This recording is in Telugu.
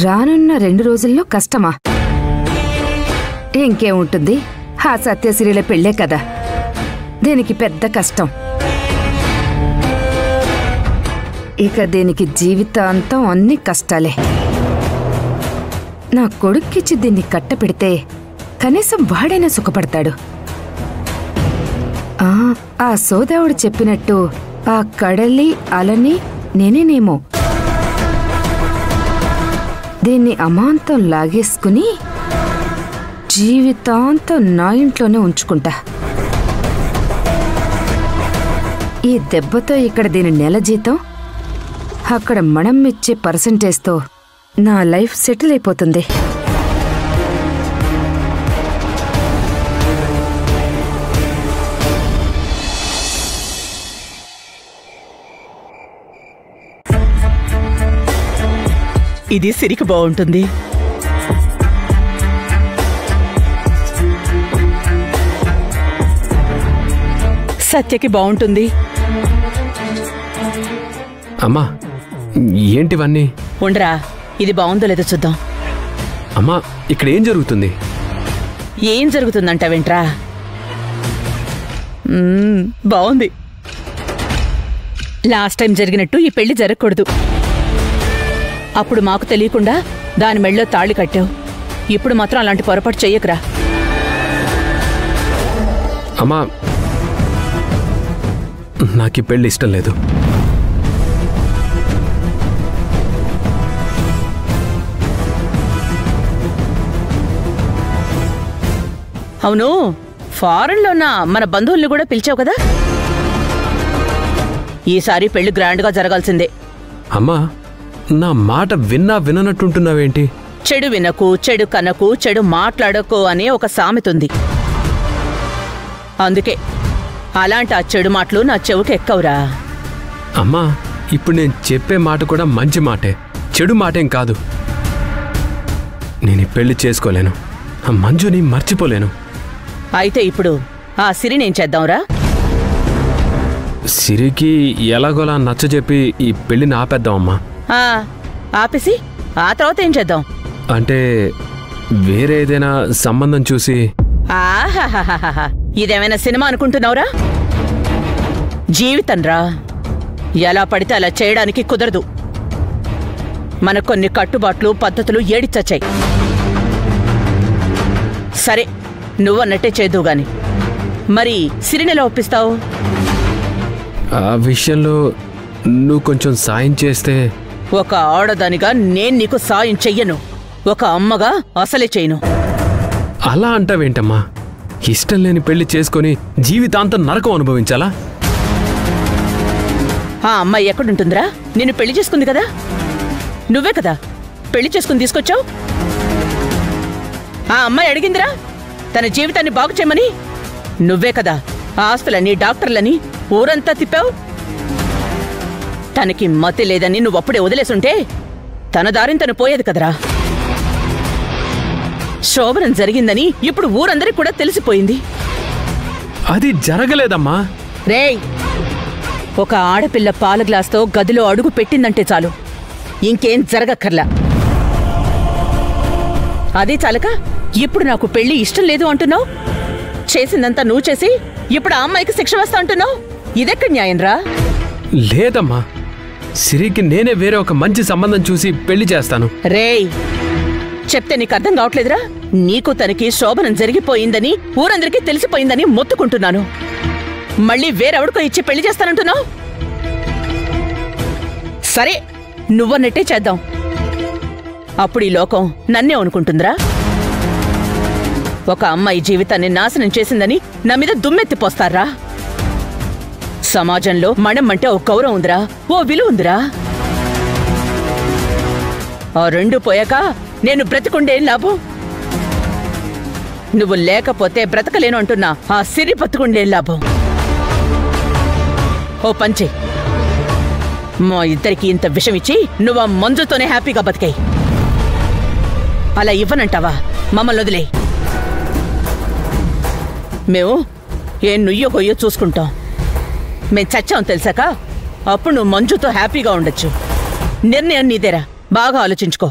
రానున్న 2 రోజుల్లో కష్టమా? ఇంకేముంటుంది, ఆ సత్యశ్రీల పెళ్ళే కదా, దీనికి పెద్ద కష్టం. ఇక దీనికి జీవితాంతం అన్ని కష్టాలే. నా కొడుక్కిచ్చి దీన్ని కట్టపెడితే కనీసం వాడైనా సుఖపడతాడు. ఆ సోదావుడు చెప్పినట్టు ఆ కడలి అలని నేనేనేమో. దీన్ని అమాంతం లాగేసుకుని జీవితాంతం నా ఇంట్లోనే ఉంచుకుంటా. ఈ దెబ్బతో ఇక్కడ దీని నెల జీతం, అక్కడ మనం ఇచ్చే పర్సంటేజ్తో నా లైఫ్ సెటిల్ అయిపోతుంది. ఇది సిరికి బాగుంటుంది. సత్యకి బాగుంటుంది. అమ్మా, ఏంటివన్నీ? ఉండరా, ఇది బాగుందో లేదో చూద్దాం. అమ్మా, ఇక్కడ ఏం జరుగుతుంది? ఏం జరుగుతుందంటావేంట్రా? బాగుంది. లాస్ట్ టైం జరిగినట్టు ఈ పెళ్లి జరగకూడదు. అప్పుడు మాకు తెలియకుండా దాని మెళ్ళో తాళి కట్టావు. ఇప్పుడు మాత్రం అలాంటి పొరపాటు చెయ్యకురా. అమ్మా, నాకు ఈ పెళ్లి ఇష్టం లేదు. అవును, ఫారెన్లో ఉన్న మన బంధువుల్ని కూడా పిలిచావు కదా. ఈసారి పెళ్లి గ్రాండ్గా జరగాల్సిందే. అమ్మా, నా మాట విననట్టుంటున్నావేంటి? చెడు వినకు, చెడు కనకు, చెడు మాట్లాడకు అనే ఒక సామెతుంది. అందుకే అలాంటి ఆ చెడు మాటలు నా చెవుకి ఎక్కవురా. అమ్మా, ఇప్పుడు నేను చెప్పే మాట కూడా మంచి మాటే, చెడు మాటేం కాదు. నేను ఈ పెళ్లి చేసుకోలేను, ఆ మంజుని మర్చిపోలేను. అయితే ఇప్పుడు ఆ సిరినేం చేద్దాంరా? సిరికి ఎలాగోలా నచ్చజెప్పి ఈ పెళ్లిని ఆపేద్దామమ్మా. ఆపేసి ఆ తర్వాత ఏం చేద్దాం? అంటే వేరే ఏదైనా సంబంధం చూసి. ఆహాహాహా, ఇదేమైనా సినిమా అనుకుంటున్నావురా? జీవితం రా, ఎలా పడితే అలా చేయడానికి కుదరదు. మనకు కొన్ని కట్టుబాట్లు పద్ధతులు ఏడిచచ్చాయి. సరే, నువ్వన్నట్టే చేద్దువు గాని. మరి సిరినెలా ఒప్పిస్తావు? ఆ విషయంలో నువ్వు కొంచెం సాయం చేస్తే. ఒక ఆడదానిగా నేను నీకు సాయం చెయ్యను, ఒక అమ్మగా అసలే చేయను. అలా అంటావేంటమ్మా? ఇష్టం లేని పెళ్లి చేసుకుని జీవితాంతం నరకం అనుభవించాలా? ఆ అమ్మాయి ఎక్కడుంటుందిరా? నిన్ను పెళ్లి చేసుకుంది కదా, నువ్వే కదా పెళ్లి చేసుకుని తీసుకొచ్చావు. ఆ అమ్మాయి అడిగిందిరా తన జీవితాన్ని బాగు చేయమని. నువ్వే కదా ఆస్తులని డాక్టర్లని ఊరంతా తిప్పావు. తనకి మతి లేదని నువ్వప్పుడే వదిలేసుంటే తన దారిని తను పోయేది కదరా. శోభనం జరిగిందని ఇప్పుడు ఊరందరికి కూడా తెలిసిపోయింది. అది జరగలేదమ్మా. రేయ్, ఒక ఆడపిల్ల పాల గ్లాస్తో గదిలో అడుగు పెట్టిందంటే చాలు, ఇంకేం జరగక్కర్లా. అదే చాలక ఇప్పుడు నాకు పెళ్లి ఇష్టం లేదు అంటున్నావు. చేసిందంతా నువ్వు చేసి ఇప్పుడు ఆ అమ్మాయికి శిక్ష వేస్తా అంటున్నావు. ఇదెక్కడ న్యాయం రా? లేదమ్మా, సిరికి నేనే వేరే ఒక మంచి సంబంధం చూసి పెళ్లి చేస్తాను. రేయ్, చెప్తే నీకు అర్థం కావట్లేదురా? నీకు తనకి శోభనం జరిగిపోయిందని ఊరందరికీ తెలిసిపోయిందని మొత్తుకుంటున్నాను. మళ్ళీ వేరెవడికో ఇచ్చి పెళ్లి చేస్తానంటున్నావు. సరే, నువ్వన్నట్టే చేద్దాం. అప్పుడు ఈ లోకం నన్నే అనుకుంటుందిరా. ఒక అమ్మాయి జీవితాన్ని నాశనం చేసిందని నా మీద దుమ్మెత్తిపోస్తారా? సమాజంలో మనం అంటే ఓ గౌరవం ఉందిరా, ఓ విలువ ఉందిరా. ఆ రెండు పోయాక నేను బ్రతికుండేం లాభం? నువ్వు లేకపోతే బ్రతకలేను అంటున్నా ఆ సిరి బతుకుండేం లాభం? ఓ పంచే, మా ఇద్దరికి ఇంత విషం ఇచ్చి నువ్వు ఆ మంజుతోనే హ్యాపీగా బతికాయి. అలా ఇవ్వనంటావా? మమ్మల్ని వదిలే. మేము ఏ నుయ్యో కొయ్యో చూసుకుంటాం. మేం చచ్చాం తెలిసాక అప్పుడు నువ్వు మంజుతో హ్యాపీగా ఉండొచ్చు. నిర్ణయం నీదేరా, బాగా ఆలోచించుకో.